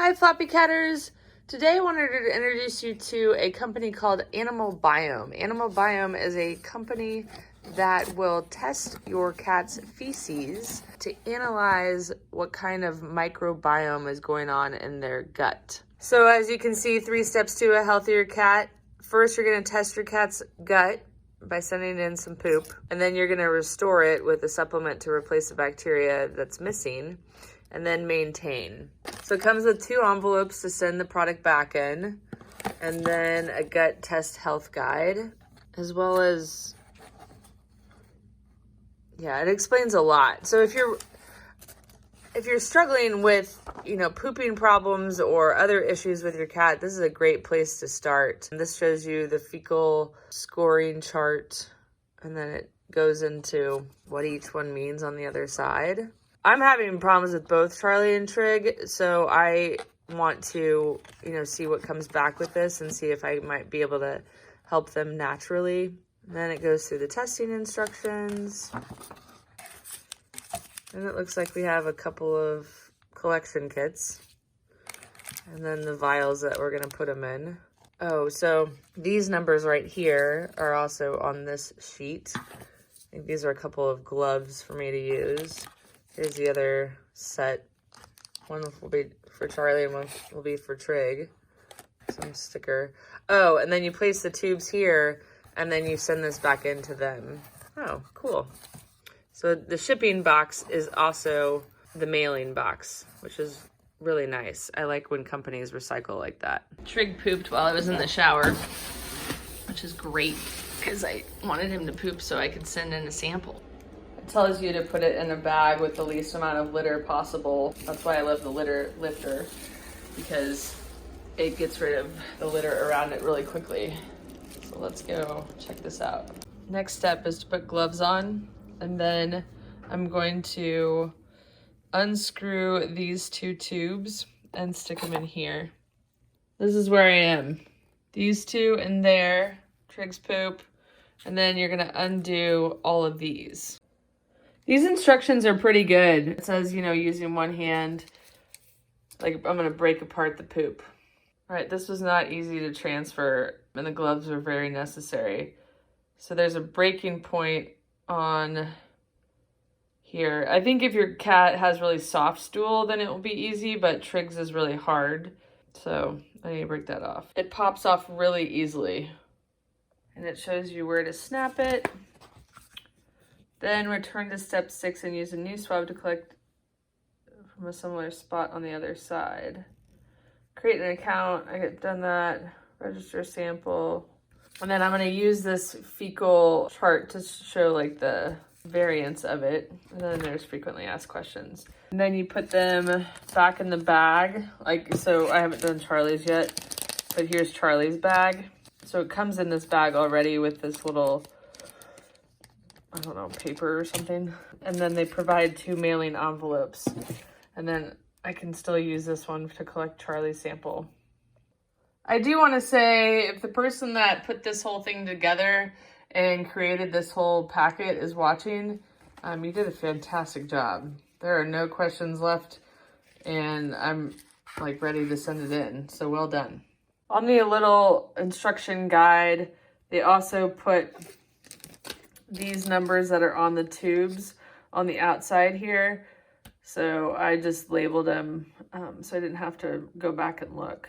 Hi, Floppycatters. Today I wanted to introduce you to a company called AnimalBiome. AnimalBiome is a company that will test your cat's feces to analyze what kind of microbiome is going on in their gut. So as you can see, 3 steps to a healthier cat. First, you're going to test your cat's gut by sending in some poop, and then you're going to restore it with a supplement to replace the bacteria that's missing, and then maintain. So it comes with 2 envelopes to send the product back in, and then a gut test health guide, as well as, yeah, it explains a lot. So if you're struggling with, pooping problems or other issues with your cat, this is a great place to start. And this shows you the fecal scoring chart, and then it goes into what each one means on the other side. I'm having problems with both Charlie and Trig, so I want to, see what comes back with this and see if I might be able to help them naturally. And then it goes through the testing instructions. And it looks like we have a couple of collection kits. And then the vials that we're going to put them in. Oh, so these numbers right here are also on this sheet. I think these are a couple of gloves for me to use. Here's the other set. One will be for Charlie and one will be for Trig. Some sticker. Oh, and then you place the tubes here and then you send this back into them. Oh, cool. So the shipping box is also the mailing box, which is really nice. I like when companies recycle like that. Trig pooped while I was in the shower, which is great because I wanted him to poop so I could send in a sample. It tells you to put it in a bag with the least amount of litter possible. That's why I love the litter lifter, because it gets rid of the litter around it really quickly. So let's go check this out. Next step is to put gloves on, and then I'm going to unscrew these 2 tubes and stick them in here. This is where I am. These 2 in there, Trig's poop, and then you're gonna undo all of these. These instructions are pretty good. It says, using one hand, like I'm gonna break apart the poop. All right, this was not easy to transfer, and the gloves were very necessary. So there's a breaking point on here. I think if your cat has really soft stool, then it will be easy, but Trig's is really hard. So I need to break that off. It pops off really easily. And it shows you where to snap it. Then return to step 6 and use a new swab to collect from a similar spot on the other side. Create an account. I get done that. Register a sample. And then I'm going to use this fecal chart to show like the variance of it. And then there's frequently asked questions. And then you put them back in the bag. So I haven't done Charlie's yet, but here's Charlie's bag. So it comes in this bag already with this little, I don't know, paper or something. And then they provide 2 mailing envelopes. And then I can still use this one to collect Charlie's sample. I do want to say, if the person that put this whole thing together and created this whole packet is watching, you did a fantastic job. There are no questions left, and I'm ready to send it in. So well done. On the little instruction guide, they also put these numbers that are on the tubes on the outside here. So I just labeled them so I didn't have to go back and look.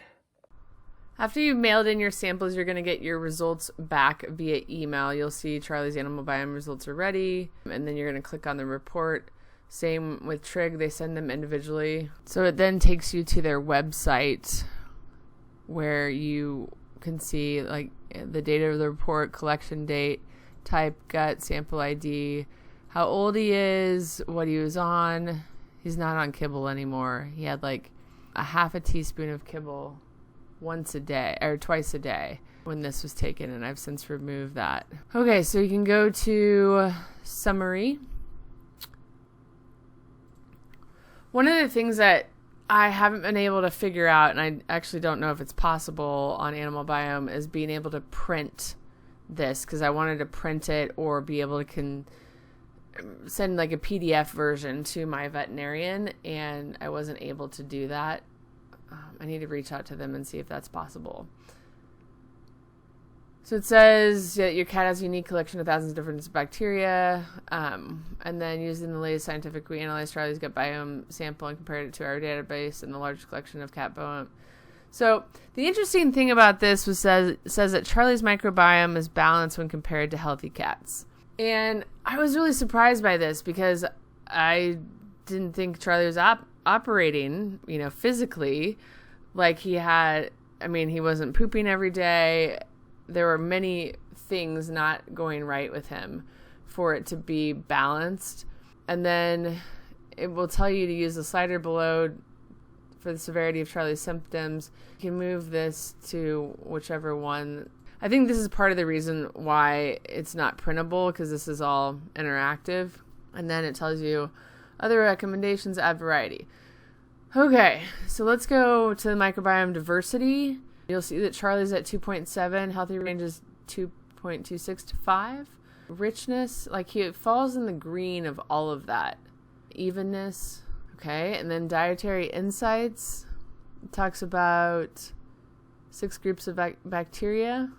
After you've mailed in your samples, you're going to get your results back via email. You'll see Charlie's AnimalBiome results are ready, and then you're going to click on the report. Same with Trig, they send them individually. So it then takes you to their website where you can see the date of the report, collection date, type, gut, sample ID, how old he is, what he was on. He's not on kibble anymore. He had a half a teaspoon of kibble once a day or twice a day when this was taken, and I've since removed that. Okay, so you can go to summary. One of the things that I haven't been able to figure out, and I actually don't know if it's possible on AnimalBiome, is being able to print this, because I wanted to print it or be able to send a PDF version to my veterinarian, and I wasn't able to do that. I need to reach out to them and see if that's possible. So it says that your cat has a unique collection of thousands of different bacteria. And then using the latest scientific, we analyzed Charlie's gut biome sample and compared it to our database and the largest collection of cat biome. So the interesting thing about this says that Charlie's microbiome is balanced when compared to healthy cats. And I was really surprised by this because I didn't think Charlie was operating, physically like he had. I mean, he wasn't pooping every day. There were many things not going right with him for it to be balanced. And then it will tell you to use the slider below for the severity of Charlie's symptoms. You can move this to whichever one. I think this is part of the reason why it's not printable, because this is all interactive. And then it tells you other recommendations, add variety. Okay, so let's go to the microbiome diversity. You'll see that Charlie's at 2.7. Healthy range is 2.26 to 5. Richness, he falls in the green of all of that. Evenness. Okay, and then dietary insights. It talks about 6 groups of bacteria.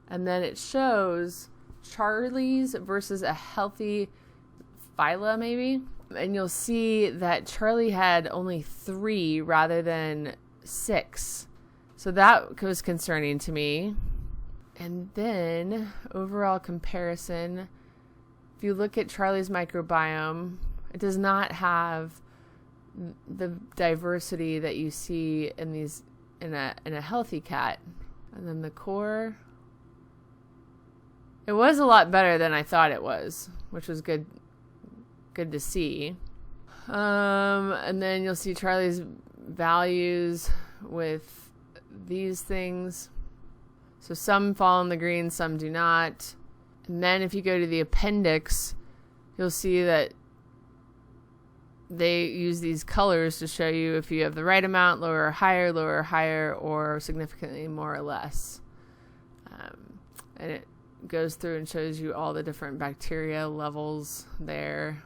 And then it shows Charlie's versus a healthy phyla, maybe. And you'll see that Charlie had only 3 rather than 6. So that was concerning to me. And then overall comparison, if you look at Charlie's microbiome, it does not have the diversity that you see in a healthy cat. And then the core, it was a lot better than I thought it was, which was good to see. And then you'll see Charlie's values with these things. So some fall in the green, some do not. And then if you go to the appendix, you'll see that they use these colors to show you if you have the right amount, lower or higher, or significantly more or less. And it goes through and shows you all the different bacteria levels there.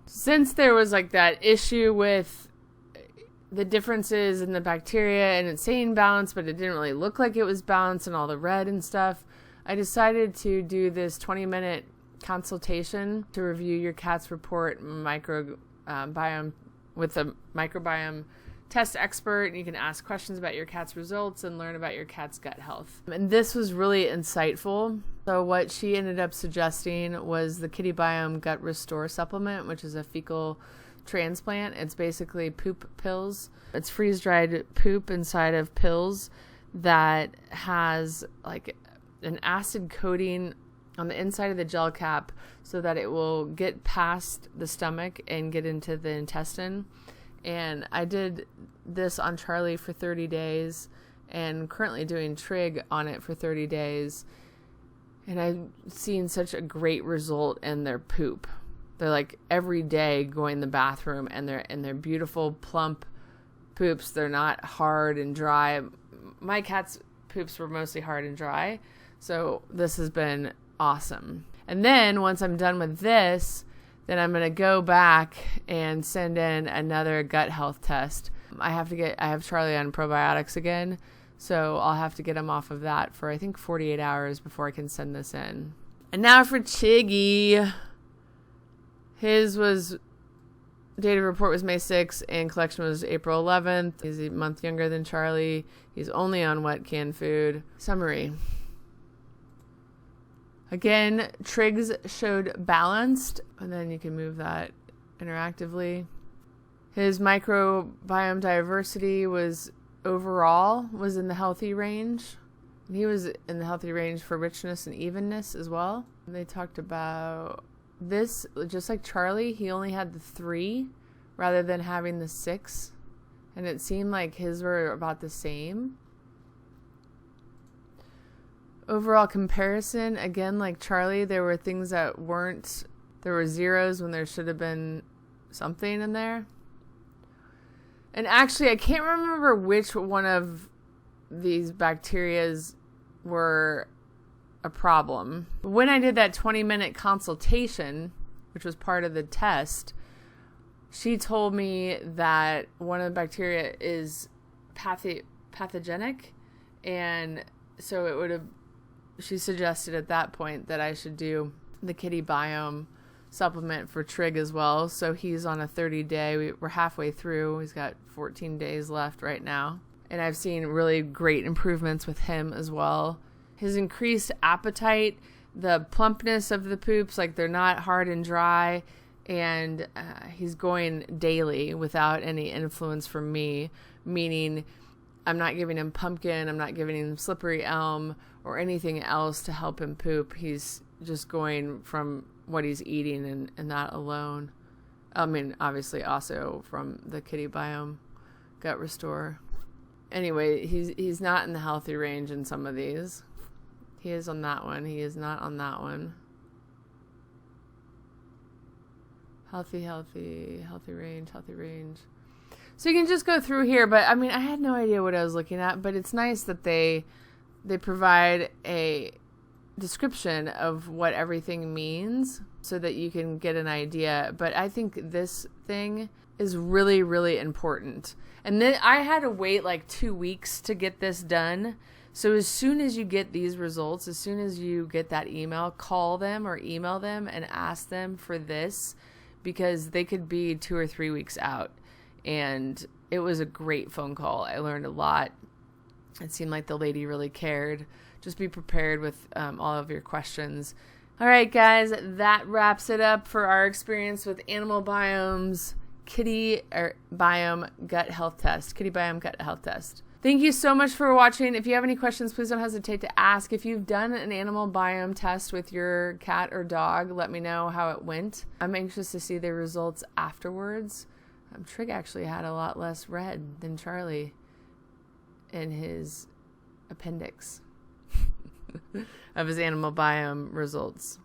Since there was that issue with the differences in the bacteria and it's saying balanced, but it didn't really look like it was balanced and all the red and stuff, I decided to do this 20-minute consultation to review your cat's report microbiome with a microbiome test expert. And you can ask questions about your cat's results and learn about your cat's gut health. And this was really insightful. So what she ended up suggesting was the Kitty Biome Gut Restore supplement, which is a fecal transplant. It's basically poop pills. It's freeze-dried poop inside of pills that has an acid coating on the inside of the gel cap so that it will get past the stomach and get into the intestine. And I did this on Charlie for 30 days and currently doing Trig on it for 30 days. And I've seen such a great result in their poop. They're every day going to the bathroom and they're beautiful, plump poops. They're not hard and dry. My cat's poops were mostly hard and dry. So this has been awesome. And then once I'm done with this, then I'm going to go back and send in another gut health test. I have Charlie on probiotics again. So I'll have to get him off of that for, I think, 48 hours before I can send this in. And now for Chiggy. His date of report was May 6th and collection was April 11th. He's a month younger than Charlie. He's only on wet canned food. Summary. Again, Trigs showed balanced, and then you can move that interactively. His microbiome diversity was in the healthy range. And he was in the healthy range for richness and evenness as well. And they talked about this, just like Charlie, he only had the 3 rather than having the 6. And it seemed like his were about the same. Overall comparison, again, like Charlie, there were things that weren't, there were zeros when there should have been something in there. And actually, I can't remember which one of these bacterias were a problem. When I did that 20-minute consultation, which was part of the test, she told me that one of the bacteria is pathogenic, and so it would have, she suggested at that point that I should do the kitty biome supplement for Trig as well. So he's on a 30-day, we're halfway through, he's got 14 days left right now, and I've seen really great improvements with him as well. His increased appetite, the plumpness of the poops, like they're not hard and dry, and he's going daily without any influence from me, meaning I'm not giving him pumpkin, I'm not giving him slippery elm or anything else to help him poop. He's just going from what he's eating and that alone. I mean, obviously also from the kitty biome gut restore. Anyway, he's not in the healthy range in some of these. He is on that one. He is not on that one. Healthy range. So you can just go through here, but I mean, I had no idea what I was looking at, but it's nice that they provide a description of what everything means so that you can get an idea. But I think this thing is really, really important. And then I had to wait like 2 weeks to get this done. So as soon as you get these results, as soon as you get that email, call them or email them and ask them for this, because they could be 2 or 3 weeks out. And it was a great phone call. I learned a lot. It seemed like the lady really cared. Just be prepared with all of your questions. All right, guys, that wraps it up for our experience with AnimalBiome's Kitty Biome Gut Health Test. Kitty Biome Gut Health Test. Thank you so much for watching. If you have any questions, please don't hesitate to ask. If you've done an AnimalBiome test with your cat or dog, let me know how it went. I'm anxious to see the results afterwards. Trig actually had a lot less red than Charlie in his appendix of his AnimalBiome results.